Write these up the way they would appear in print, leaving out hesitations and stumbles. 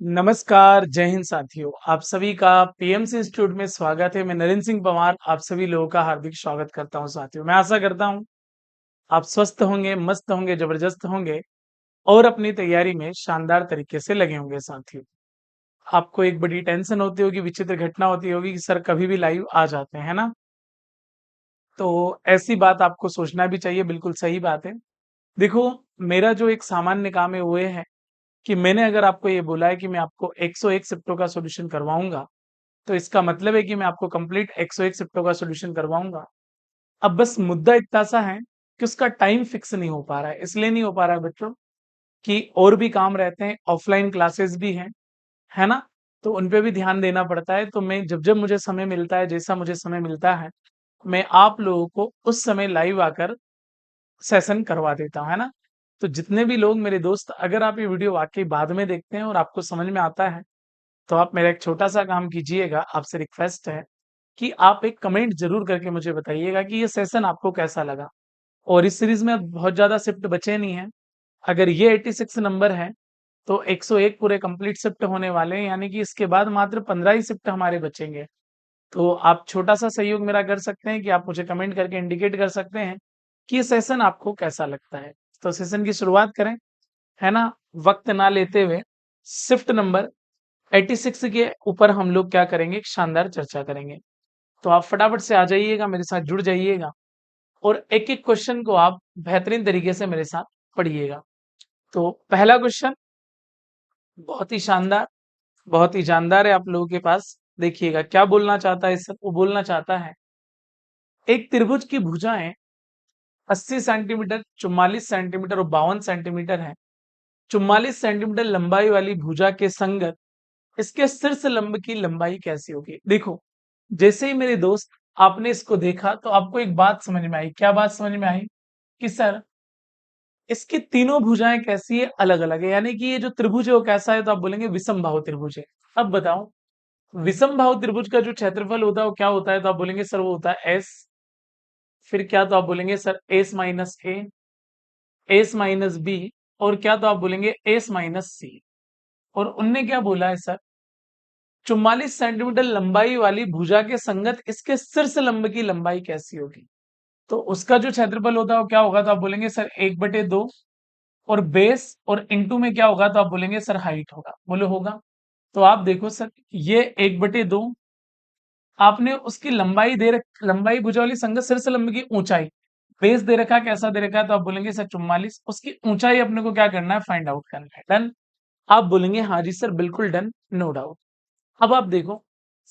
नमस्कार, जय हिंद साथियों। आप सभी का पीएमसी इंस्टीट्यूट में स्वागत है। मैं नरेंद्र सिंह पंवार आप सभी लोगों का हार्दिक स्वागत करता हूं साथियों। मैं आशा करता हूं आप स्वस्थ होंगे, मस्त होंगे, जबरदस्त होंगे और अपनी तैयारी में शानदार तरीके से लगे होंगे साथियों। आपको एक बड़ी टेंशन होती होगी, विचित्र घटना होती होगी कि सर कभी भी लाइव आ जाते हैं, है ना? तो ऐसी बात आपको सोचना भी चाहिए, बिल्कुल सही बात है। देखो, मेरा जो एक सामान्य काम है वो ये है कि मैंने अगर आपको ये बोला है कि मैं आपको 101 शिफ्टों का सॉल्यूशन करवाऊंगा, तो इसका मतलब है कि मैं आपको कंप्लीट 101 शिफ्टों का सॉल्यूशन करवाऊंगा। अब बस मुद्दा इतना सा है कि उसका टाइम फिक्स नहीं हो पा रहा है। इसलिए नहीं हो पा रहा है बच्चों कि और भी काम रहते हैं, ऑफलाइन क्लासेस भी हैं, है ना? तो उन पे भी ध्यान देना पड़ता है। तो मैं जब-जब मुझे समय मिलता है, जैसा मुझे समय मिलता है, मैं आप लोगों को उस समय लाइव आकर सेशन करवा देता हूँ, है ना? तो जितने भी लोग मेरे दोस्त अगर आप ये वीडियो वाक़ई बाद में देखते हैं और आपको समझ में आता है, तो आप मेरा एक छोटा-सा काम कीजिएगा, आपसे रिक्वेस्ट है कि आप एक कमेंट ज़रूर करके मुझे बताइएगा कि ये सेशन आपको कैसा लगा। और इस सीरीज़ में अब बहुत ज़्यादा शिफ्ट बचे नहीं हैं। अगर ये 86 नंबर है, तो 101 पूरे कंप्लीट शिफ्ट होने वाले हैं, यानी कि इसके बाद मात्र 15 ही शिफ्ट हमारे बचेंगे। तो आप छोटा-सा सहयोग मेरा कर सकते हैं कि आप मुझे कमेंट करके इंडिकेट कर सकते हैं कि ये सेशन आपको कैसा लगता है। तो सेशन की शुरुआत करें, है ना? वक़्त ना लेते हुए शिफ्ट नंबर 86 के ऊपर हम लोग क्या करेंगे, एक शानदार चर्चा करेंगे। तो आप फटाफट से आ जाइएगा, मेरे साथ जुड़ जाइएगा और एक-एक क्वेश्चन को आप बेहतरीन तरीके से मेरे साथ पढ़िएगा। तो पहला क्वेश्चन बहुत ही शानदार, बहुत ही जानदार है आप लोगों के पास। देखिएगा क्या बोलना चाहता है सर, वो बोलना चाहता है, एक त्रिभुज की भुजाएँ 80 सेंटीमीटर, 44 सेंटीमीटर और 52 सेंटीमीटर है। 44 सेंटीमीटर लंबाई वाली भुजा के संगत इसके शीर्ष लंब की लंबाई कैसी होगी? देखो, जैसे ही मेरे दोस्त आपने इसको देखा तो आपको एक बात समझ में आई। क्या बात समझ में आई? कि सर इसकी तीनों भुजाएँ कैसी है? अलग-अलग है। यानी कि ये जो त्रिभुज है वो कैसा है? तो आप बोलेंगे विषमबाहु त्रिभुज है। अब बताओ, विषमबाहु त्रिभुज का जो क्षेत्रफल होता है वो क्या होता है? तो आप बोलेंगे सर वो होता है एस। फिर क्या? तो आप बोलेंगे सर एस माइनस ए, एस माइनस बी और क्या? तो आप बोलेंगे एस माइनस सी। और उनने क्या बोला है सर? 44 सेंटीमीटर लंबाई वाली भुजा के संगत इसके शीर्ष लंब की लंबाई कैसी होगी? तो उसका जो क्षेत्रफल होता है वो क्या होगा? तो आप बोलेंगे सर 1/2 और बेस और इनटू में क्या होगा? तो आप बोलेंगे सर हाइट होगा। बोलो होगा? तो आप देखो सर, ये 1/2 आपने उसकी लंबाई लंबाई भुजा वाली संगत शीर्ष लंब की ऊंचाई, बेस दे रखा है, कैसा दे रखा है? तो आप बोलेंगे सर 44। उसकी ऊंचाई अपने को क्या करना है? फाइंड आउट करना है। डन? आप बोलेंगे हाँ जी सर, बिल्कुल डन, नो डाउट। अब आप देखो,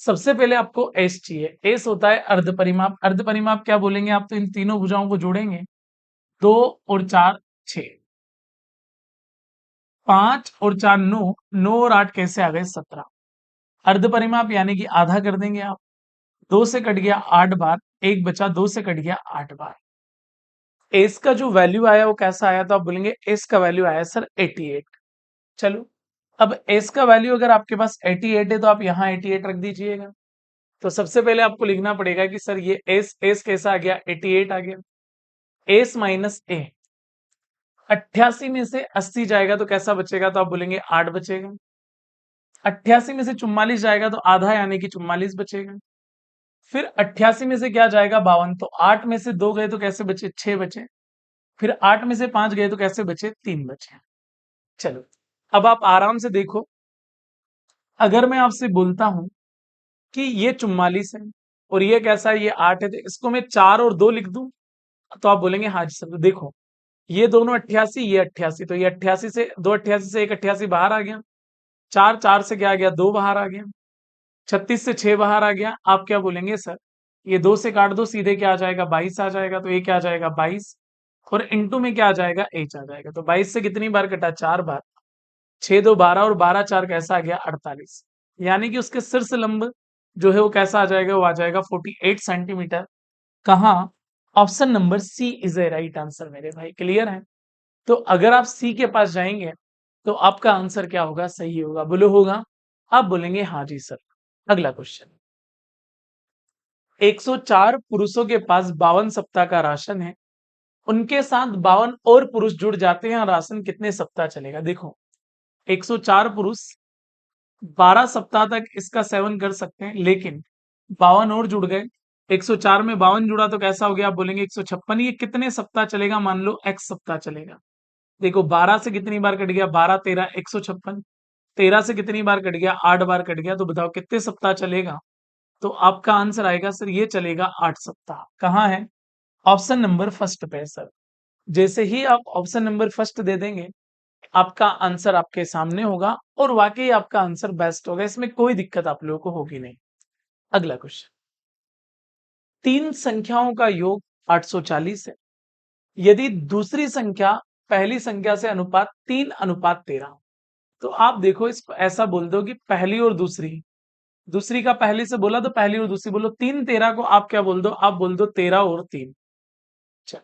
सबसे पहले आपको एस चाहिए। एस होता है अर्ध परिमाप। अर्ध परिमाप क्या बोलेंगे आप? तो इन तीनों भुजाओं को जोड़ेंगे, 2 और 4 6, 5 और 4 9, 9 और 8 कैसे आ गए? 17। अर्ध परिमाप यानी कि आधा कर देंगे आप। 2 से कट गया 8 बार, 1 बचा, 2 से कट गया 8 बार। एस का जो वैल्यू आया वो कैसा आया? तो आप बोलेंगे एस का वैल्यू आया सर 88। चलो, अब एस का वैल्यू अगर आपके पास 88 है तो आप यहाँ 88 रख दीजिएगा। तो सबसे पहले आपको लिखना पड़ेगा कि सर ये एस एस कैसा आ गया? 88 आ गया। एस माइनस ए, 88 में से 80 जाएगा तो कैसा बचेगा? तो आप बोलेंगे 8 बचेगा। 88 में से 44 जाएगा तो आधा यानी कि 44 बचेगा। फिर 88 में से क्या जाएगा? 52। तो 8 में से 2 गए तो कैसे बचे? 6 बचे। फिर 8 में से 5 गए तो कैसे बचे? 3 बचे। चलो, अब आप आराम से देखो, अगर मैं आपसे बोलता हूं कि ये 44 है और ये कैसा है? ये 8 है, तो इसको मैं 4 और 2 लिख दूं? तो आप बोलेंगे हाँ जी सर। तो देखो, ये दोनों 88, ये 88, तो ये 88 से 2, 88 से 1 88 बाहर आ गया। 4 4 से क्या आ गया? 2 बाहर आ गया। 36 से 6 बाहर आ गया। आप क्या बोलेंगे सर? ये 2 से काट दो, सीधे क्या आ जाएगा? 22 आ जाएगा। तो ये क्या आ जाएगा? 22 और इनटू में क्या आ जाएगा? एच आ जाएगा। तो 22 से कितनी बार कटा? 4 बार। 6 2 12 और 12 4 कैसा आ गया? 48। यानी कि उसके शीर्ष लंब जो है वो कैसा आ जाएगा? वो आ जाएगा 48 सेंटीमीटर। कहाँ? Option number C is a right answer मेरे भाई। क्लियर है? तो अगर आप सी के पास जाएंगे तो आपका आंसर क्या होगा? सही होगा। बोलो होगा? आप बोलेंगे हाँ जी सर। अगला क्वेश्चन, 104 पुरुषों के पास 52 सप्ताह का राशन है, उनके साथ 52 और पुरुष जुड़ जाते हैं और राशन कितने सप्ताह चलेगा? देखो, 104 पुरुष 12 सप्ताह तक इसका सेवन कर सकते हैं, लेकिन 52 और जुड़ गए। 104 में 52 जुड़ा तो कैसा हो गया? आप बोलेंगे 156। ये कितने सप्ताह चलेगा? मान लो x सप्ताह चलेगा। देखो 12 से कितनी बार कट गया? 12 13 156। 13 से कितनी बार कट गया? 8 बार कट गया। तो बताओ कितने सप्ताह चलेगा? तो आपका आंसर आएगा सर, ये चलेगा 8 सप्ताह। कहाँ है? ऑप्शन नंबर फर्स्ट पे है सर। जैसे ही आप ऑप्शन नंबर फर्स्ट दे देंगे, आपका आंसर आपके सामने होगा और वाकई आपका आंसर बेस्ट होगा। इसमें कोई दिक्कत आप लोगों को होगी नहीं। अगला क्वेश्चन, तीन संख्याओं का योग 840 है। यदि दूसरी संख्या पहली संख्या से अनुपात 3:13, तो आप देखो इसको ऐसा बोल दो कि पहली और दूसरी, दूसरी का पहली से बोला तो पहली और दूसरी बोलो। 3:13 को आप क्या बोल दो? आप बोल दो 13 और 3। चलो,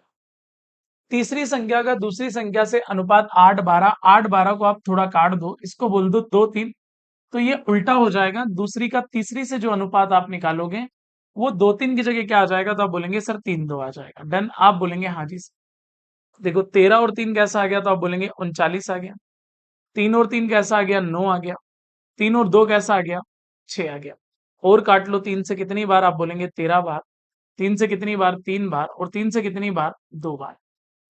तीसरी संख्या का दूसरी संख्या से अनुपात 8:12, 8:12 को आप थोड़ा काट दो, इसको बोल दो 2:3। तो ये उल्टा हो जाएगा। दूसरी का तीसरी से जो अनुपात आप निकालोगे, वो 2:3 की जगह क्या आ जाएगा? तो आप बोलेंगे सर 3:2 आ जाएगा। डन, आप बोलेंगे हाँ जी सर। देखो 13 और 3 कैसा आ गया? तो आप बोलेंगे 39 आ गया। 3 और 3 कैसा आ गया? 9 आ गया। 3 और 2 कैसा आ गया? 6 आ गया। और काट लो 3 से कितनी बार? आप बोलेंगे 13 बार। 3 से कितनी बार? 3 बार। और 3 से कितनी बार? 2 बार।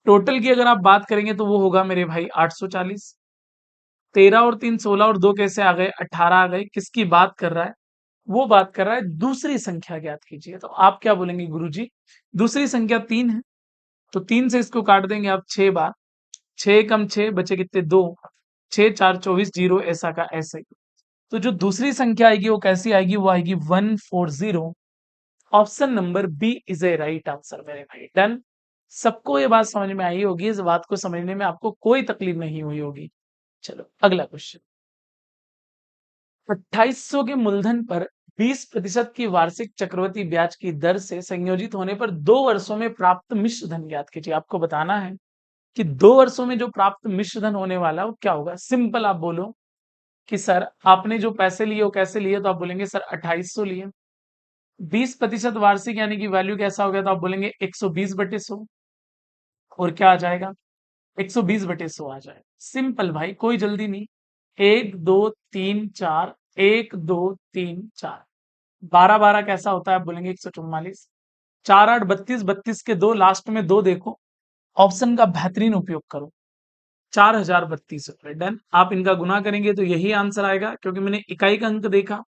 टोटल की अगर आप बात करेंगे तो वो होगा मेरे भाई 840। 13 और 3 16 और 2 कैसे आ गए? 18 आ गए। किसकी बात कर रहा है? वो बात कर रहा है दूसरी संख्या ज्ञात कीजिए। तो आप क्या बोलेंगे गुरुजी? दूसरी संख्या 3 है, तो 3 से इसको काट देंगे आप 6 बार। 6 कम 6 बचे कितने? 2। 6 4 24, जीरो ऐसा का ऐसे ही। तो जो दूसरी संख्या आएगी वो कैसी आएगी? वो आएगी 140। Option number B is a right answer मेरे भाई। डन। सबको ये बात समझ में आई होगी। इस बात को समझने में आपको कोई तकलीफ नहीं हुई होगी। चलो अगला क्वेश्चन, 2800 के मूलधन पर 20% की वार्षिक चक्रवृद्धि ब्याज की दर से संयोजित होने पर 2 वर्षों में प्राप्त मिश्र धन ज्ञात कीजिए। आपको बताना है कि 2 वर्षों में जो प्राप्त मिश्र धन होने वाला है वो क्या होगा। सिंपल, आप बोलो कि सर आपने जो पैसे लिए वो कैसे लिए? तो आप बोलेंगे सर 2800 लिए। 20% वार्षिक यानी कि वैल्यू कैसा हो गया? तो आप बोलेंगे 120/100। और क्या आ जाएगा? 120/100 आ जाएगा। सिंपल भाई, कोई जल्दी नहीं। 1 2 3 4, 1 2 3 4, 12 12 कैसा होता है? आप बोलेंगे 144। 4 8 32, 32 के दो, लास्ट में दो देखो। ऑप्शन का बेहतरीन उपयोग करो। 4032 रुपए। डन। आप इनका गुना करेंगे तो यही आंसर आएगा, क्योंकि मैंने इकाई का अंक देखा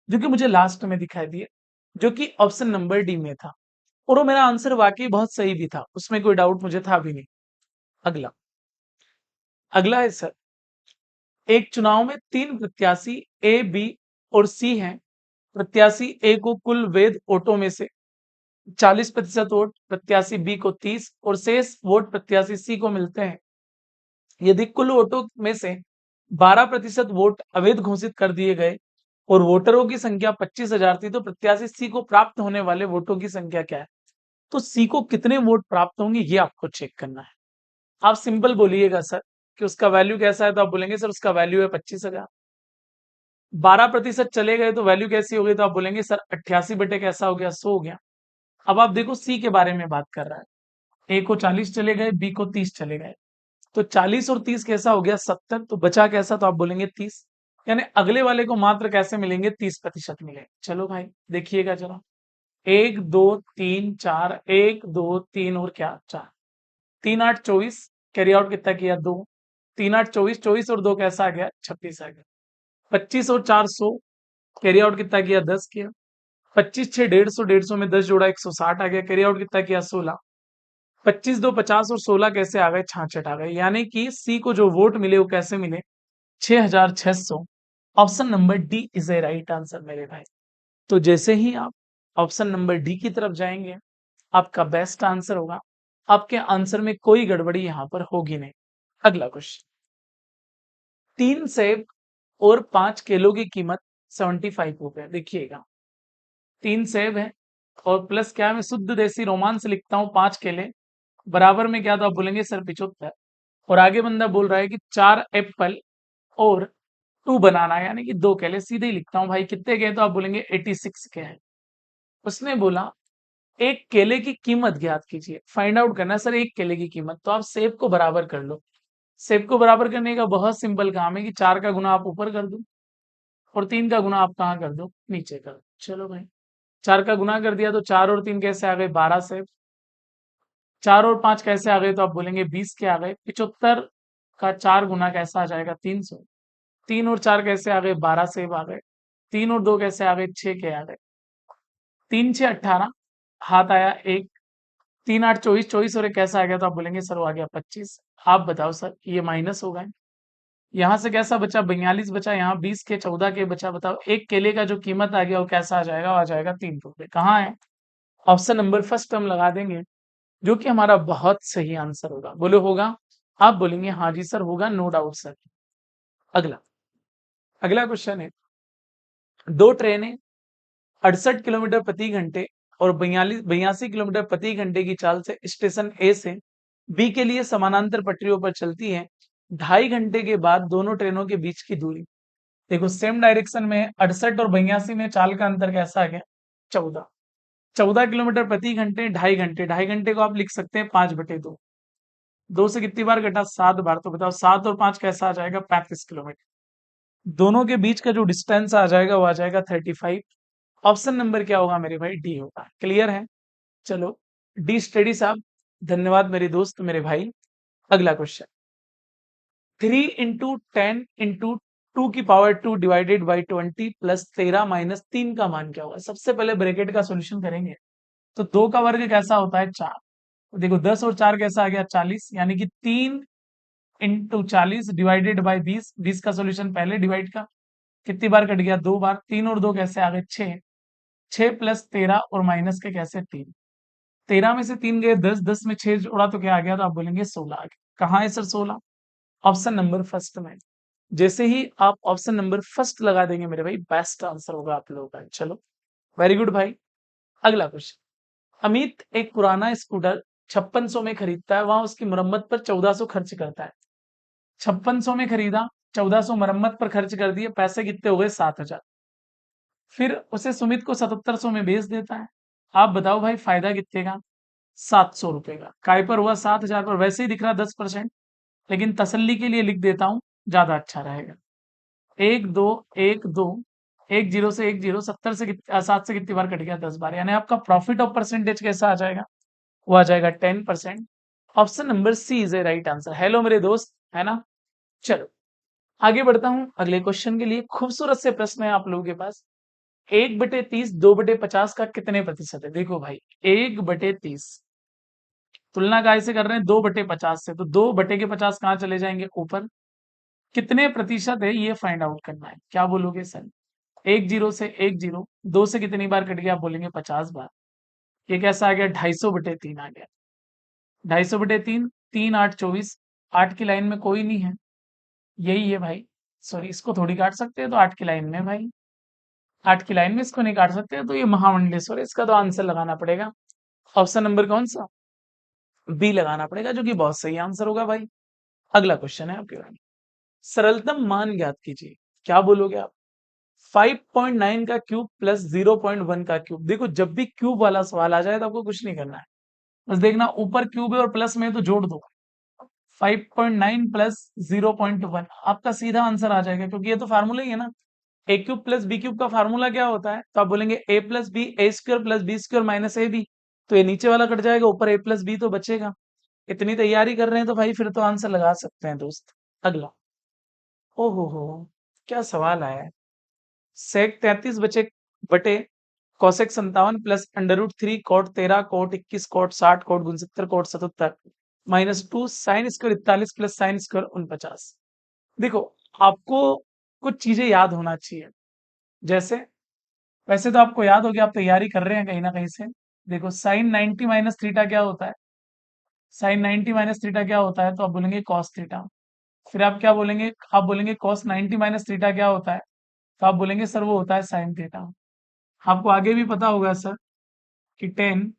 जो कि मुझे लास्ट में दिखाई दिया, जो कि ऑप्शन नंबर डी में था। और वो मेरा आंसर वाकई बहुत सही भी था, उसमें कोई डाउट मुझे था भी नहीं। अगला, अगला है सर, एक चुनाव में 3 प्रत्याशी ए, बी और सी हैं। प्रत्याशी ए को कुल वैध वोटों में से 40% वोट, प्रत्याशी बी को 30 और शेष वोट प्रत्याशी सी को मिलते हैं। यदि कुल वोटों में से 12% वोट अवैध घोषित कर दिए गए और वोटरों की संख्या 25,000 थी, तो प्रत्याशी सी को प्राप्त होने वाले वोटों की संख्या क्या है? तो सी को कितने वोट प्राप्त होंगे ये आपको चेक करना है। आप सिंपल बोलिएगा सर कि उसका वैल्यू कैसा है? तो आप बोलेंगे सर उसका वैल्यू है 25,000। 12% चले गए तो वैल्यू कैसी हो गई? तो आप बोलेंगे सर 88 बटे कैसा हो गया? 100 हो गया। अब आप देखो सी के बारे में बात कर रहा है। ए को 40 चले गए, बी को 30 चले गए, तो 40 और 30 कैसा हो गया? 70। तो बचा कैसा? तो आप बोलेंगे 30। यानी अगले वाले को मात्र कैसे मिलेंगे? 30% मिले। चलो भाई देखिएगा जरा। 1 2 3 4, 1 2 3 और क्या? 4। 3 8 24, कैरी आउट कितना किया? 2। 3 8 24, 24 और 2 कैसा आ गया? 26 आ गया। 25 और 4 100, कैरी आउट कितना किया? 10 किया। 25 6 150, 150 में 10 जोड़ा 160 आ गया। कैरी आउट कितना किया? 16। 25 2 50 और 16 कैसे आ गए? 66 आ गए। यानी कि सी को जो वोट मिले वो कैसे मिले? 6600। Option number D is a right answer मेरे भाई। तो जैसे ही आप ऑप्शन नंबर डी की तरफ जाएंगे, आपका बेस्ट आंसर होगा। आपके आंसर में कोई गड़बड़ी यहां पर होगी नहीं। अगला क्वेश्चन, 3 सेब और 5 केलों की कीमत 75 रुपए। देखिएगा 3 सेब है और प्लस क्या है, मैं शुद्ध देसी रोमांस लिखता हूँ 5 केले, बराबर में क्या? तो आप बोलेंगे सर 75। और आगे बंदा बोल रहा है कि 4 एप्पल और 2 बनाना, यानी कि 2 केले। सीधे ही लिखता हूँ भाई, कितने गए? तो आप बोलेंगे 86 के हैं। उसने बोला एक केले की कीमत ज्ञात कीजिए, फाइंड आउट करना है सर एक केले की कीमत। तो आप सेब को बराबर कर लो। सेब को बराबर करने का बहुत सिंपल काम है कि 4 का गुना आप ऊपर कर दो, और 3 का गुना आप कहाँ कर दो, नीचे कर दो। चलो भाई, 4 का गुना कर दिया तो 4 और 3 कैसे आ गए, 12 से। 4 और 5 कैसे आ गए, तो आप बोलेंगे 20 के आ गए। 75 का 4 गुना कैसा आ जाएगा, 300। 3 और 4 कैसे आ गए, 12 से आ गए। 3 और 2 कैसे आ गए, 6 के आ गए। 3 6 18, हाथ आया 1। 3 8 24, 24 और एक कैसा आ गया, तो आप बोलेंगे सर वो आ गया 25। आप बताओ सर, ये माइनस होगा। यहाँ से कैसा बचा, 42 बचा। यहाँ 20 के, 14 के बचा। बताओ एक केले का जो कीमत आ गया वो कैसा आ जाएगा, वो आ जाएगा 3 रुपए। कहाँ है, ऑप्शन नंबर फर्स्ट हम लगा देंगे, जो कि हमारा बहुत सही आंसर होगा। बोलो होगा, आप बोलेंगे हाँ जी सर होगा, नो डाउट सर। अगला, अगला क्वेश्चन है, दो ट्रेनें 68 किलोमीटर प्रति घंटे और 82 किलोमीटर प्रति घंटे की चाल से स्टेशन ए से बी के लिए समानांतर पटरियों पर चलती हैं। 2.5 घंटे के बाद दोनों ट्रेनों के बीच की दूरी, देखो सेम डायरेक्शन में 68 और 82 में चाल का अंतर कैसा आ गया, 14। 14 किलोमीटर प्रति घंटे, 2.5 घंटे। 2.5 घंटे को आप लिख सकते हैं 5/2। 2 से कितनी बार कटा, 7 बार। तो बताओ 7 और 5 कैसा आ जाएगा, 35 किलोमीटर। दोनों के बीच का जो डिस्टेंस आ जाएगा वो आ जाएगा 35। ऑप्शन नंबर क्या होगा मेरे भाई, डी होगा। क्लियर है, चलो डी स्टडी साहब, धन्यवाद मेरे दोस्त, मेरे भाई। अगला क्वेश्चन, 3 × 10 × 2 की पावर 2 डिवाइडेड बाई 20 प्लस 13 - 3 का मान क्या होगा। सबसे पहले ब्रैकेट का सोल्यूशन करेंगे। तो 2 का वर्ग कैसा होता है, 4। देखो 10 और 4 कैसा आ गया, 40। यानी कि 3 × 40 डिवाइडेड बाई 20। 20 का सोल्यूशन पहले डिवाइड का, कितनी बार कट गया, 2 बार। 3 और 2 कैसे आ गए, 6। 6 प्लस 13 और माइनस के कैसे, 3। 13 में से 3 गए 10, 10 में 6 जोड़ा तो क्या आ गया, तो आप बोलेंगे 16 आ गया। कहाँ है सर 16, ऑप्शन नंबर फर्स्ट में। जैसे ही आप ऑप्शन नंबर फर्स्ट लगा देंगे मेरे भाई, बेस्ट आंसर होगा आप लोगों का। चलो वेरी गुड भाई। अगला क्वेश्चन, अमित एक पुराना स्कूटर 5600 में खरीदता है, वहां उसकी मरम्मत पर 1400 खर्च करता है। 5600 में खरीदा, 1400 मरम्मत पर खर्च कर दिए, पैसे कितने हो गए, 7000। फिर उसे सुमित को 7700 में बेच देता है। आप बताओ भाई फायदा कितने का, 700 रुपए का। काय पर हुआ, 7000 पर। वैसे ही दिख रहा 10%, लेकिन तसल्ली के लिए लिख देता हूं, ज्यादा अच्छा रहेगा। 1 2 1 2, 1 0 से 1 0, 7 से कितनी बार कट गया, 10 बार। यानी आपका प्रॉफिट ऑफ परसेंटेज कैसा आ जाएगा, वो आ जाएगा 10%। Option number C is a right answer. Hello मेरे दोस्त, है ना। चलो आगे बढ़ता हूं अगले क्वेश्चन के लिए। खूबसूरत से प्रश्न है आप लोगों के पास। 1/30 2/50 का कितने प्रतिशत है। देखो भाई 1/30, तुलना काय से कर रहे हैं, 2/50 से। तो 2/50 कहाँ चले जाएंगे, ऊपर। कितने प्रतिशत है ये फाइंड आउट करना है। क्या बोलोगे सर, 1 0 से 1 0, 2 से कितनी बार कट गया, आप बोलेंगे 50 बार। ये कैसा आ गया, 250/3 आ गया। 250/3, 3 8 24। 8 की लाइन में कोई नहीं है, यही है भाई। सॉरी, इसको थोड़ी काट सकते हैं, तो 8 की लाइन में भाई, 8 की लाइन में इसको नहीं काट सकते, तो ये महामंडलेश्वर है। इसका तो आंसर लगाना पड़ेगा, ऑप्शन नंबर कौन सा, बी लगाना पड़ेगा, जो कि बहुत सही आंसर होगा भाई। अगला क्वेश्चन है आपके लिए, सरलतम मान ज्ञात कीजिए। क्या बोलोगे आप, 5.9 का क्यूब प्लस 0.1 का क्यूब। देखो जब भी क्यूब वाला सवाल आ जाए तो आपको कुछ नहीं करना है, बस देखना ऊपर क्यूब है और प्लस में है तो जोड़ दो। 5.9 प्लस 0.1 आपका सीधा आंसर आ जाएगा, क्योंकि ये तो फार्मूला ही है ना। A cube plus B cube का फार्मूला क्या होता है, तो आप बोलेंगे A plus B, A square plus B square minus A B. तो ये नीचे वाला कट जाएगा, ऊपर ए प्लस बी तो बचेगा। इतनी तैयारी कर रहे हैं तो भाई फिर तो आंसर लगा सकते हैं दोस्त। अगला, हो क्या सवाल आया है। सेक 33 बचे बटे cosec 57 plus under root 3 cot 13 cot 21 cot 60 cot 69 cot 77 -2 sine square 41 plus sine square 49। देखो आपको कुछ चीजें याद होना चाहिए। जैसे, वैसे तो आपको याद हो गया, आप तैयारी कर रहे हैं कहीं ना कहीं से। देखो साइन 90 माइनस थीटा क्या होता है, साइन 90 माइनस थीटा क्या होता है, तो आप बोलेंगे कॉस थीटा। फिर आप क्या बोलेंगे, आप बोलेंगे कॉस 90 माइनस थीटा क्या होता है, तो आप बोलेंगे सर वो होता है साइन थीटा। आपको आगे भी पता होगा सर कि टेन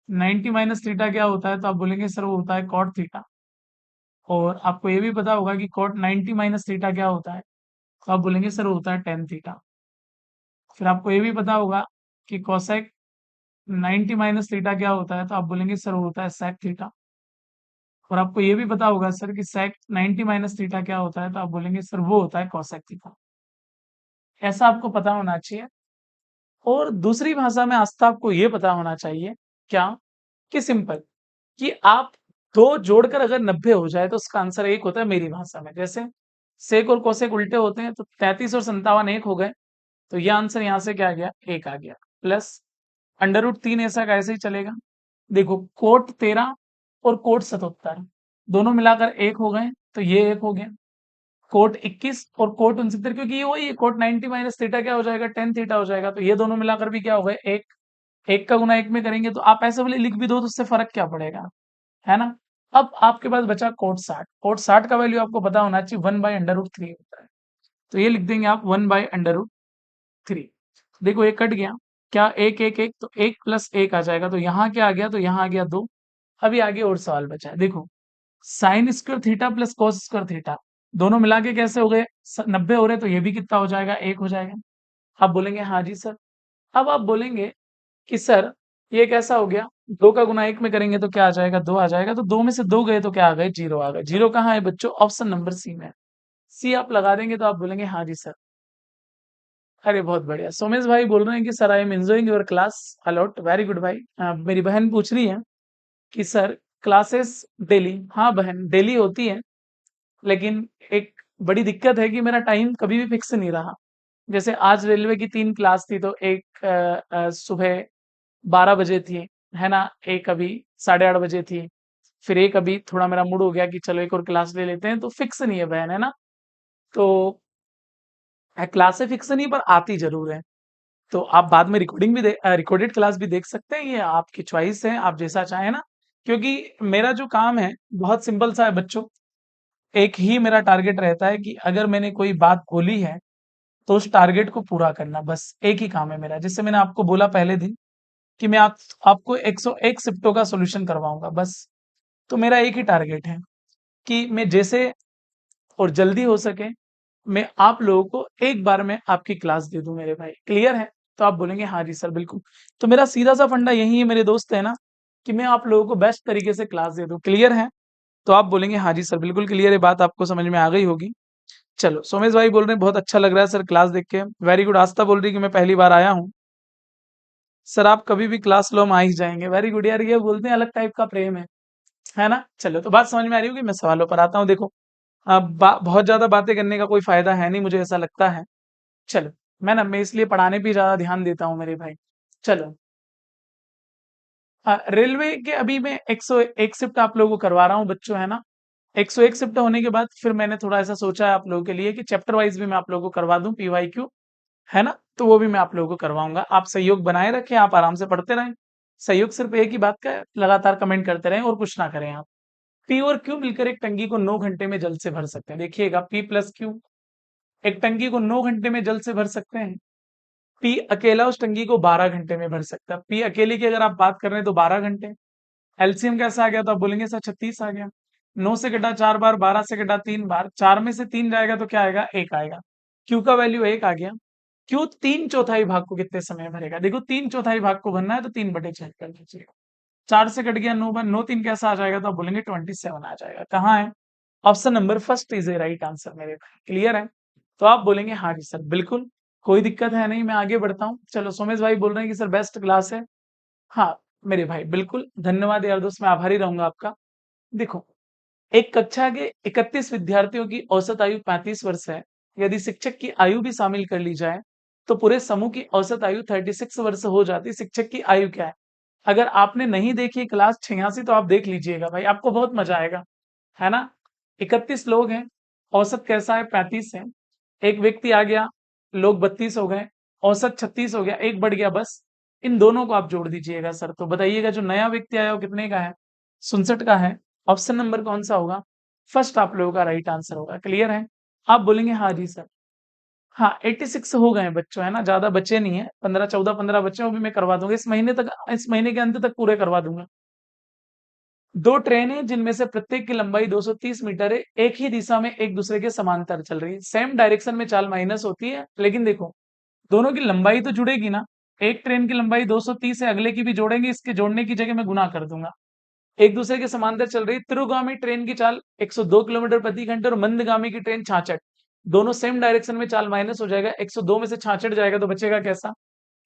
90 माइनस थीटा क्या होता है, तो आप बोलेंगे सर वो होता है कॉट थीटा। और आपको ये भी पता होगा कि कॉट 90 माइनस थीटा क्या होता है, तो आप बोलेंगे सर वो होता है टेन थीटा। फिर आपको ये भी पता होगा कि कॉसेक 90 माइनस थीटा क्या होता है, तो आप बोलेंगे सर वो होता है सेक थीटा। और आपको ये भी पता होगा सर कि सेक 90 माइनस थीटा क्या होता है, तो आप बोलेंगे सर वो होता है कॉसेक थीटा। ऐसा आपको पता होना चाहिए। और दूसरी भाषा में आस्था आपको ये पता होना चाहिए क्या, कि सिंपल, कि आप दो जोड़कर अगर 90 हो जाए तो उसका आंसर एक होता है मेरी भाषा में। जैसे सेक और कोसेक उल्टे होते हैं, तो 33 और 57 एक हो गए, तो ये आंसर यहाँ से क्या आ गया, एक आ गया। प्लस √3 ऐसा कैसे ही चलेगा। देखो कोट 13 और कोट 77 दोनों मिलाकर एक हो गए, तो ये एक हो गया। कोट 21 और कोट 69, क्योंकि ये वही है, कोट 90 माइनस थीटा क्या हो जाएगा, टेन थीटा हो जाएगा, तो ये दोनों मिलाकर भी क्या हो गए, एक। एक का गुना एक में करेंगे तो आप ऐसे वाले लिख भी दो तो उससे फर्क क्या पड़ेगा, है ना। अब आपके पास बचा कोट 60। कोट 60 का वैल्यू आपको पता होना चाहिए 1/√3 होता है, तो ये लिख देंगे आप 1/√3। देखो ये कट गया, क्या एक एक एक, तो एक प्लस एक आ जाएगा, तो यहाँ क्या आ गया, तो यहाँ आ गया 2। अभी आगे और सवाल बचा है, देखो sine square theta plus cos square theta दोनों मिला के कैसे हो गए, 90 हो रहे, तो ये भी कितना हो जाएगा, एक हो जाएगा। आप बोलेंगे हाँ जी सर। अब आप बोलेंगे कि सर ये कैसा हो गया, दो का गुना एक में करेंगे तो क्या आ जाएगा, दो आ जाएगा, तो दो में से दो गए तो क्या आ गए, जीरो आ गए। जीरो कहाँ है बच्चों, ऑप्शन नंबर सी में। सी आप लगा देंगे तो आप बोलेंगे हाँ जी सर। अरे बहुत बढ़िया, सोमेश भाई बोल रहे हैं कि sir I am enjoying your class a lot, very good भाई। मेरी बहन पूछ रही है कि सर क्लासेस डेली, हाँ बहन डेली होती है, लेकिन एक बड़ी दिक्कत है कि मेरा टाइम कभी भी फिक्स नहीं रहा। जैसे आज रेलवे की 3 क्लास थी, तो एक सुबह 12 बजे थी, है ना, एक अभी 8:30 बजे थी, फिर एक अभी थोड़ा मेरा मूड हो गया कि चलो एक और क्लास ले लेते हैं, तो फिक्स नहीं है बहन, है ना। तो क्लासें फिक्स नहीं, पर आती जरूर है। तो आप बाद में रिकॉर्डिंग भी रिकॉर्डेड क्लास भी देख सकते हैं, ये आपकी चॉइस है, आप जैसा चाहें ना। क्योंकि मेरा जो काम है बहुत सिंपल सा है बच्चों। एक ही मेरा टारगेट रहता है कि अगर मैंने कोई बात बोली है तो उस टारगेट को पूरा करना, बस एक ही काम है मेरा। जैसे मैंने आपको बोला पहले दिन कि मैं आपको 101 शिफ्टों का सॉल्यूशन करवाऊंगा, बस। तो मेरा एक ही टारगेट है कि मैं जैसे और जल्दी हो सके मैं आप लोगों को एक बार में आपकी क्लास दे दूं मेरे भाई, क्लियर है। तो आप बोलेंगे हाँ जी सर बिल्कुल। तो मेरा सीधा सा फंडा यही है मेरे दोस्त, है ना, कि मैं आप लोगों को बेस्ट तरीके से क्लास दे दूं, क्लियर है। तो आप बोलेंगे हाँ जी सर बिल्कुल क्लियर है, बात आपको समझ में आ गई होगी। चलो सोमेश भाई बोल रहे हैं बहुत अच्छा लग रहा है सर क्लास देख के, वेरी गुड। आस्था बोल रही है कि मैं पहली बार आया हूँ सर, आप कभी भी क्लास लो हम आ ही जाएंगे, वेरी गुड यार, ये बोलते हैं अलग टाइप का प्रेम है ना। चलो तो बात समझ में आ रही होगी, मैं सवालों पर आता हूँ। देखो अब बहुत ज्यादा बातें करने का कोई फायदा है नहीं, मुझे ऐसा लगता है। चलो मैं इसलिए पढ़ाने पे ज्यादा ध्यान देता हूँ मेरे भाई। चलो रेलवे के अभी मैं 101 शिफ्ट आप लोगों को करवा रहा हूँ बच्चों, है ना। 101 शिफ्ट होने के बाद फिर मैंने थोड़ा ऐसा सोचा है आप लोगों के लिए कि चैप्टर वाइज भी मैं आप लोगों को करवा दूं, PYQ, है ना। तो वो भी मैं आप लोगों को करवाऊंगा। आप सहयोग बनाए रखें, आप आराम से पढ़ते रहें। सहयोग सिर्फ एक ही बात का है, लगातार कमेंट करते रहें और कुछ ना करें आप। पी और क्यू मिलकर एक टंकी को 9 घंटे में जल से भर सकते हैं, देखिएगा पी प्लस क्यू एक टंकी को 9 घंटे में जल से भर सकते हैं। पी अकेला उस टंकी को 12 घंटे में भर सकता है। पी अकेले की अगर आप बात कर रहे हैं तो 12 घंटे। एलसीएम कैसा आ गया, तो आप बोलेंगे सर 36 आ गया। 9 से कटा 4 बार, 12 से कटा 3 बार, 4 में से 3 जाएगा तो क्या आएगा, एक आएगा। क्यू का वैल्यू एक आ गया। क्यू 3/4 भाग को कितने समय में भरेगा, देखो 3/4 भाग को भरना है तो 3/6 कर दीजिए। 4 से कट गया 9 बार, 9×3 कैसा आ जाएगा, तो आप बोलेंगे 27 आ जाएगा। कहाँ है, option number first is a right answer मेरे भाई, क्लियर है। तो आप बोलेंगे हाँ जी सर बिल्कुल, कोई दिक्कत है नहीं, मैं आगे बढ़ता हूँ। चलो सोमेश भाई बोल रहे हैं कि सर बेस्ट क्लास है। हाँ मेरे भाई बिल्कुल, धन्यवाद यार दोस्त, मैं आभारी रहूंगा आपका। देखो एक कक्षा के 31 विद्यार्थियों की औसत आयु 35 वर्ष है। यदि शिक्षक की आयु भी शामिल कर ली जाए तो पूरे समूह की औसत आयु 36 वर्ष हो जाती। शिक्षक की आयु क्या है, अगर आपने नहीं देखी क्लास 86 तो आप देख लीजिएगा भाई, आपको बहुत मजा आएगा, है ना। 31 लोग हैं, औसत कैसा है, 35 है। एक व्यक्ति आ गया, लोग 32 हो गए, औसत 36 हो गया, एक बढ़ गया, बस इन दोनों को आप जोड़ दीजिएगा सर। तो बताइएगा जो नया व्यक्ति आया वो कितने का है, 67 का है। ऑप्शन नंबर कौन सा होगा, फर्स्ट आप लोगों का राइट आंसर होगा, क्लियर है। आप बोलेंगे हाँ जी सर। हाँ 86 हो गए हैं बच्चों, है ना, ज्यादा बचे नहीं है, 15 14 15 बच्चे, वो भी मैं करवा दूंगा इस महीने तक, इस महीने के अंत तक पूरे करवा दूंगा। दो ट्रेनें जिनमें से प्रत्येक की लंबाई 230 मीटर है, एक ही दिशा में एक दूसरे के समांतर चल रही है, सेम डायरेक्शन में चाल माइनस होती है, लेकिन देखो दोनों की लंबाई तो जुड़ेगी ना। एक ट्रेन की लंबाई 230 है, अगले की भी जोड़ेंगे, इसके जोड़ने की जगह मैं गुना कर दूंगा। एक दूसरे के समांतर चल रही है, त्रिगामी ट्रेन की चाल 102 किलोमीटर प्रति घंटे और मंदगामी की ट्रेन 66। दोनों सेम डायरेक्शन में चाल माइनस हो जाएगा, 102 में से 66 जाएगा तो बचेगा कैसा,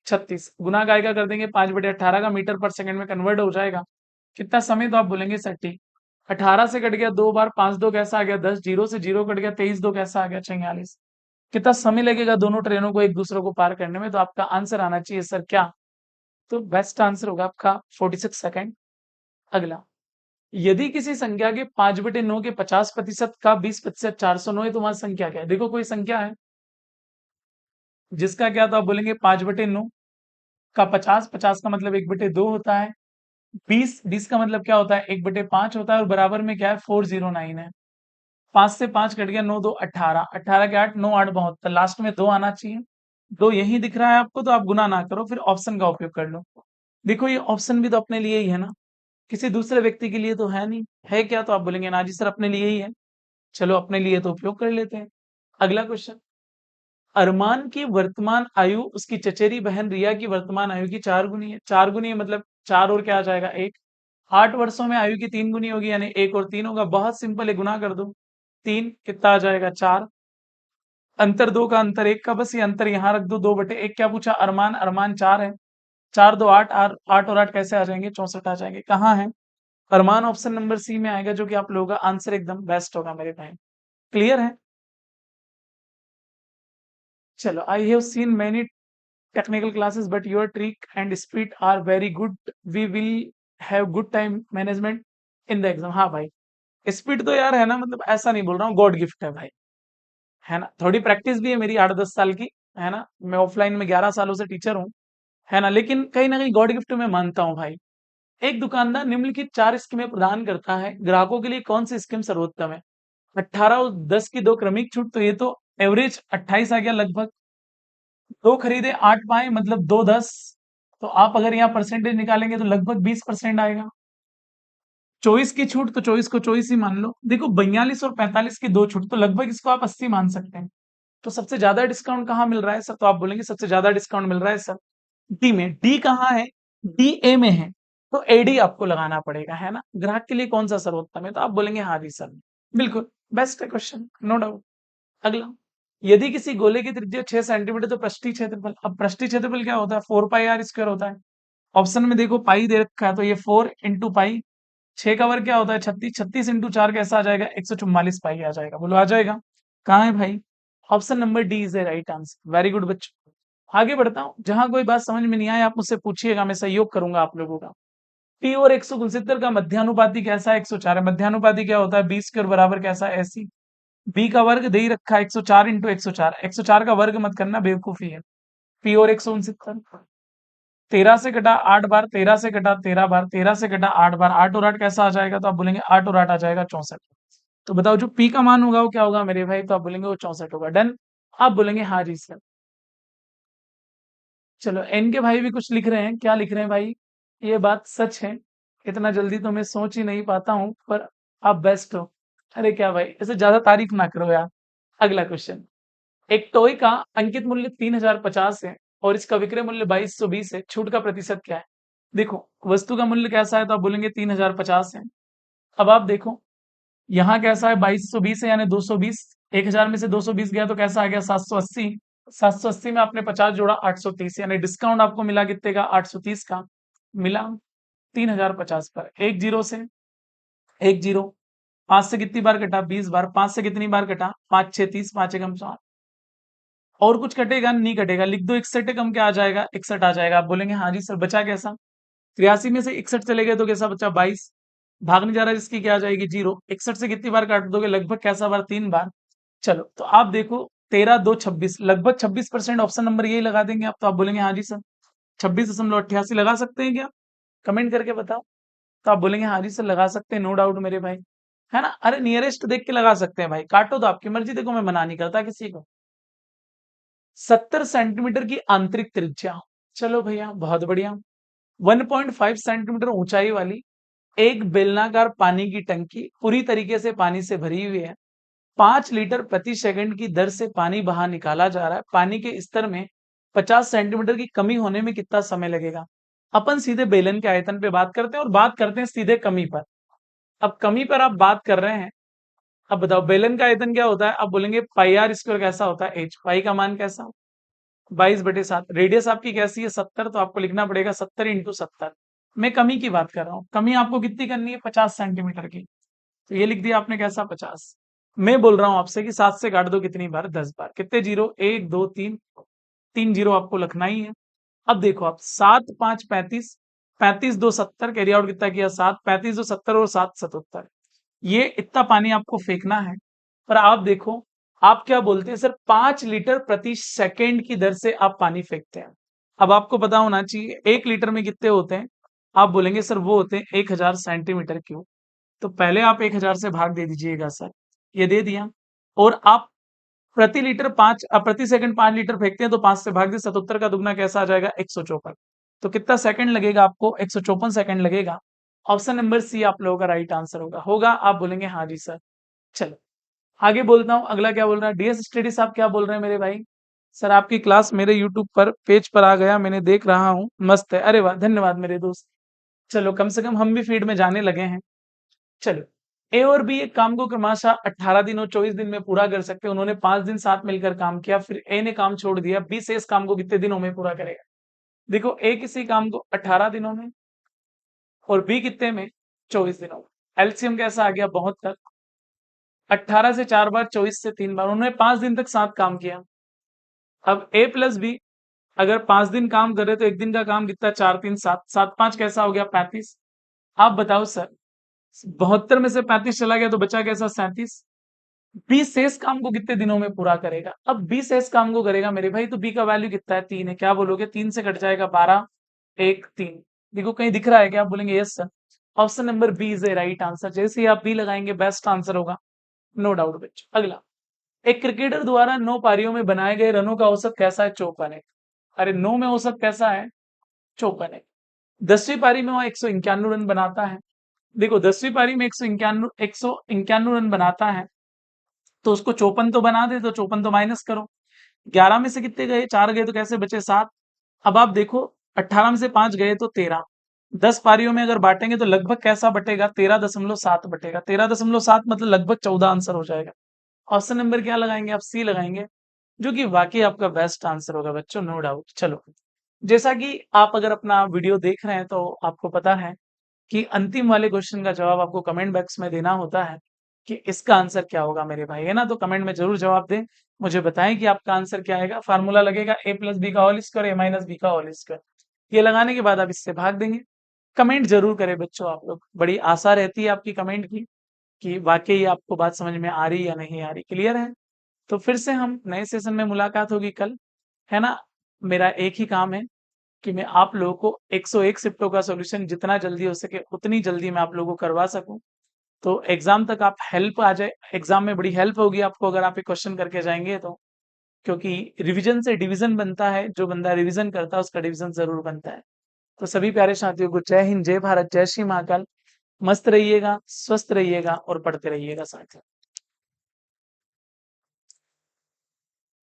36। गुना काय का कर देंगे, 5/18 का मीटर पर सेकंड में कन्वर्ट हो जाएगा। कितना समय, तो आप बोलेंगे 60। 18 से कट गया 2 बार, 5 2 कैसा आ गया 10, जीरो से जीरो कट गया 23 2 कैसा आ गया 44। कितना समय लगेगा दोनों ट्रेनों को एक दूसरे को पार करने में, तो आपका आंसर आना चाहिए सर क्या, तो बेस्ट आंसर होगा आपका 46 सेकंड। अगला, यदि किसी संख्या के 5/9 के 50% का 20% 409 है तो वहां संख्या क्या है। देखो कोई संख्या है जिसका क्या, तो आप बोलेंगे 5/9 का 50, 50 का मतलब 1/2 होता है, 20, 20 का मतलब क्या होता है 1/5 होता है, और बराबर में क्या है 409 है। 5 से 5 कट गया, 9 2 18, 18 के 8, 9 8 72, लास्ट में 2 आना चाहिए। 2 यही दिख रहा है आपको, तो आप गुना ना करो, फिर ऑप्शन का उपयोग कर लो। देखो ये ऑप्शन भी तो अपने लिए ही है ना, किसी दूसरे व्यक्ति के लिए तो है नहीं, है क्या, तो आप बोलेंगे ना जी सर अपने लिए ही है। चलो अपने लिए तो उपयोग कर लेते हैं। अगला क्वेश्चन, अरमान की वर्तमान आयु उसकी चचेरी बहन रिया की वर्तमान आयु की 4 गुनी है। 4 गुनी है मतलब 4 और क्या आ जाएगा 1। 8 वर्षों में आयु की 3 गुनी होगी, यानी 1 और 3 होगा। बहुत सिंपल है, गुना कर दो। 3 कितना आ जाएगा 4, अंतर 2 का, अंतर 1 का, बस ये अंतर यहाँ रख दो, 2/1। क्या पूछा, अरमान, अरमान 4 है, 4 2 8, 8 और 8 कैसे आ जाएंगे 64 आ जाएंगे। कहाँ है अरमान, ऑप्शन नंबर सी में आएगा, जो कि आप लोगों का आंसर एकदम बेस्ट होगा मेरे भाई। क्लियर है। चलो, I have seen many technical classes but your trick and speed are very good, we will have good time management in the exam. हाँ भाई, स्पीड तो यार है ना, मतलब ऐसा नहीं बोल रहा हूँ, गॉड गिफ्ट है भाई, है ना। थोड़ी प्रैक्टिस भी है मेरी 8 10 साल की, है ना। मैं ऑफलाइन में 11 सालों से टीचर हूँ, है ना, लेकिन कहीं ना कहीं गॉड गिफ्ट में मानता हूँ भाई। एक दुकानदार निम्नलिखित 4 स्कीमें प्रदान करता है, ग्राहकों के लिए कौन सी स्कीम सर्वोत्तम है। 18 और 10 की 2 क्रमिक छूट, तो ये तो एवरेज 28 आ गया लगभग। 2 खरीदे 8 पाए मतलब 2 10, तो आप अगर यहाँ परसेंटेज निकालेंगे तो लगभग 20% आएगा। 24 की छूट, तो 24 को 24 ही मान लो। देखो 42 और 45 की 2 छूट, तो लगभग इसको आप 80 मान सकते हैं। तो सबसे ज्यादा डिस्काउंट कहाँ मिल रहा है सर, तो आप बोलेंगे सबसे ज्यादा डिस्काउंट मिल रहा है सर डी में। डी कहाँ है, डी ए में है, तो एडी आपको लगाना पड़ेगा, है ना। ग्राहक के लिए कौन सा सर्वोत्तम है, तो आप बोलेंगे हाँ जी सर, बिल्कुल बेस्ट है क्वेश्चन, नो डाउट। अगला, यदि किसी गोले की त्रिज्या 6 सेंटीमीटर तो पृष्ठीय क्षेत्रफल, अब पृष्ठीय क्षेत्रफल क्या होता है 4 पाई r² होता है। ऑप्शन में देखो पाई दे रखा है, तो ये 4 इंटू पाई, 6 का वर्ग क्या होता है 36, 36 इंटू 4 कैसा आ जाएगा 144 पाई आ जाएगा। बोलो आ जाएगा, कहाँ है भाई, option number D is the right answer. Very good बच्चों। आगे बढ़ता हूँ, जहां कोई बात समझ में नहीं आए आप मुझसे पूछिएगा, मैं सहयोग करूंगा आप लोगों का। टी और 169 का मध्यानुपाती कैसा है 104 है। मध्यानुपाती क्या होता है 20 के बराबर कैसा है ऐसी। बी का वर्ग दे ही रखा है 104 इंटू 104, 104 का वर्ग मत करना, बेवकूफी है। पी और 169, 13 से कटा 8 बार, 13 से कटा 13 बार, 13 से कटा 8 बार, 8 और 8 कैसा आ जाएगा, तो आप बोलेंगे 8 और 8 आ जाएगा 64। तो बताओ जो पी का मान होगा वो क्या होगा मेरे भाई, तो आप बोलेंगे वो 64 होगा। डन, आप बोलेंगे हाँ जी सर। चलो एन के भाई भी कुछ लिख रहे हैं, क्या लिख रहे हैं भाई, ये बात सच है, इतना जल्दी तो मैं सोच ही नहीं पाता हूँ, पर आप बेस्ट हो। अरे क्या भाई, ऐसे ज्यादा तारीफ ना करो यार। अगला क्वेश्चन, एक टॉय का अंकित मूल्य 3050 है और इसका विक्रय मूल्य 2220 है, छूट का प्रतिशत क्या है। देखो वस्तु का मूल्य कैसा है, तो आप बोलेंगे 3050 है। अब आप देखो यहाँ कैसा है 2220 है, यानी 220, 1000 में से 220 गया तो कैसा आ गया 780। 780 में आपने 50 जोड़ा 830, यानी डिस्काउंट आपको मिला कितने का 830 का मिला। 3050 पर एक जीरो से एक जीरो, 5 से कितनी बार कटा 20 बार, 5 से कितनी बार कटा 5 6 30, 5 एकम 4, और कुछ कटेगा नहीं कटेगा, लिख दो 61 कम क्या आ जाएगा 61 आ जाएगा। आप बोलेंगे हाँ जी सर, बचा कैसा, 83 में से 61 चले गए तो कैसा बचा 22, भागने जा रहा है जिसकी क्या आ जाएगी 0। 61 से कितनी बार काट दोगे लगभग कैसा बार 3 बार। चलो तो आप देखो 13 2 26, लगभग 26% ऑप्शन नंबर यही लगा देंगे आप, तो आप बोलेंगे हाँ जी सर 26.88 लगा सकते हैं क्या, कमेंट करके बताओ। तो आप बोलेंगे हाँ जी सर लगा सकते हैं, नो डाउट मेरे भाई, है ना। अरे नियरेस्ट देख के लगा सकते हैं भाई, काटो तो आपकी मर्जी, देखो मैं मना नहीं करता किसी को। 70 सेंटीमीटर की आंतरिक त्रिज्या, चलो भैया बहुत बढ़िया। 1.5 सेंटीमीटर ऊंचाई वाली एक बेलनाकार पानी की टंकी पूरी तरीके से पानी से भरी हुई है। 5 लीटर प्रति सेकंड की दर से पानी बाहर निकाला जा रहा है। पानी के स्तर में 50 सेंटीमीटर की कमी होने में कितना समय लगेगा। अपन सीधे बेलन के आयतन पे बात करते हैं और बात करते हैं सीधे कमी पर। अब कमी पर आप बात कर रहे हैं अब बताओ बेलन का आयतन क्या होता है? अब बोलेंगे पाई आर स्क्वायर कैसा होता है? एच। पाई का मान कैसा? 22/7। रेडियस आपकी कैसी है? 70। तो आपको लिखना पड़ेगा 70 इंटू 70। मैं कमी की बात कर रहा हूँ। कमी आपको कितनी करनी है? 50 सेंटीमीटर की। तो ये लिख दिया आपने कैसा? 50। मैं बोल रहा हूँ आपसे कि 7 से काट दो कितनी बार? 10 बार। कितने जीरो? 1 2 3। 3 जीरो आपको लिखना ही है। अब देखो आप 7 5 35। 35 2 70। कैरी आउट कितना किया? 7। 35 2 70 और 7 77। ये इतना पानी आपको फेंकना है। पर आप देखो, आप क्या बोलते हैं? सर 5 लीटर प्रति सेकंड की दर से आप पानी फेंकते हैं। अब आपको पता होना चाहिए 1 लीटर में कितने होते हैं? आप बोलेंगे सर वो होते हैं 1000 सेंटीमीटर क्यूब। तो पहले आप 1000 से भाग दे दीजिएगा सर। ये दे दिया। और आप प्रति सेकंड 5 लीटर फेंकते हैं तो 5 से भाग दे। 77 का दुगना कैसा आ जाएगा? 154। तो कितना सेकंड लगेगा आपको? 154 सेकंड लगेगा। ऑप्शन नंबर सी आप लोगों का राइट आंसर होगा। आप बोलेंगे हाँ जी सर। चलो आगे बोलता हूँ। अगला क्या बोल रहा है? डीएस स्टडी साहब क्या बोल रहे हैं मेरे भाई? सर आपकी क्लास मेरे यूट्यूब पर पेज पर आ गया, मैंने देख रहा हूँ, मस्त है। अरे वाह, धन्यवाद मेरे दोस्त। चलो कम से कम हम भी फील्ड में जाने लगे हैं। चलो, ए और बी एक काम को क्रमशः 18 दिन और 24 दिन में पूरा कर सकते हैं। उन्होंने 5 दिन साथ मिलकर काम किया, फिर ए ने काम छोड़ दिया। बी से इस काम को कितने दिनों में पूरा करेगा? देखो, ए किसी काम को 18 दिनों में और बी कितने में? 24 दिनों में। एलसीएम कैसा आ गया? 72। 18 से 4 बार, 24 से 3 बार। उन्होंने 5 दिन तक साथ काम किया। अब ए प्लस बी अगर 5 दिन काम करे तो एक दिन का काम कितना? 4 3 7। 7 5 कैसा हो गया? 35। आप बताओ सर, 72 में से 35 चला गया तो बचा कैसा? 37। बी शेष काम को कितने दिनों में पूरा करेगा? अब बी शेष काम को करेगा मेरे भाई, तो बी का वैल्यू कितना है? 3 है। क्या बोलोगे? 3 से कट जाएगा 12, 1 3। देखो कहीं दिख रहा है क्या? आप बोलेंगे yes sir. Option number B is a right answer. जैसे ही आप बी लगाएंगे बेस्ट आंसर होगा, नो डाउट बच्चों। अगला, एक क्रिकेटर द्वारा 9 पारियों में बनाए गए रनों का औसत कैसा है? 54 है। अरे 9 में औसत कैसा है? 54 है। 10वीं पारी में वो 191 रन बनाता है। देखो 10वीं पारी में 191 रन बनाता है, तो उसको 54 तो बना दे, तो 54 तो माइनस करो। 11 में से कितने गए? 4 गए, तो कैसे बचे? 7। अब आप देखो 18 में से 5 गए तो 13। 10 पारियों में अगर बांटेंगे तो लगभग कैसा बटेगा? 13.7 बटेगा। 13.7 मतलब लगभग 14 आंसर हो जाएगा। ऑप्शन नंबर क्या लगाएंगे आप? सी लगाएंगे, जो कि वाकई आपका बेस्ट आंसर होगा बच्चों, नो डाउट। चलो, जैसा कि आप अगर अपना वीडियो देख रहे हैं तो आपको पता है कि अंतिम वाले क्वेश्चन का जवाब आपको कमेंट बॉक्स में देना होता है कि इसका आंसर क्या होगा मेरे भाई, है ना? तो कमेंट में जरूर जवाब दें, मुझे बताएं कि आपका आंसर क्या आएगा। फार्मूला लगेगा ए प्लस बी का होल स्क्वायर, ए माइनस बी का होल स्क्वायर। ये लगाने के बाद आप इससे भाग देंगे। कमेंट जरूर करें बच्चों आप लोग, बड़ी आशा रहती है आपकी कमेंट की कि वाकई आपको बात समझ में आ रही या नहीं आ रही। क्लियर है? तो फिर से हम नए सेशन में मुलाकात होगी कल, है ना? मेरा एक ही काम है कि मैं आप लोगों को 101 शिफ्टों का सॉल्यूशन जितना जल्दी हो सके उतनी जल्दी मैं आप लोगों को करवा सकूं। तो एग्जाम तक आप हेल्प आ जाए, एग्जाम में बड़ी हेल्प होगी आपको अगर आप ये क्वेश्चन करके जाएंगे तो। क्योंकि रिवीजन से डिवीजन बनता है, जो बंदा रिवीजन करता है उसका डिवीजन जरूर बनता है। तो सभी प्यारे साथियों को जय हिंद, जय भारत, जय श्री महाकाल। मस्त रहिएगा, स्वस्थ रहिएगा और पढ़ते रहिएगा साथ ही।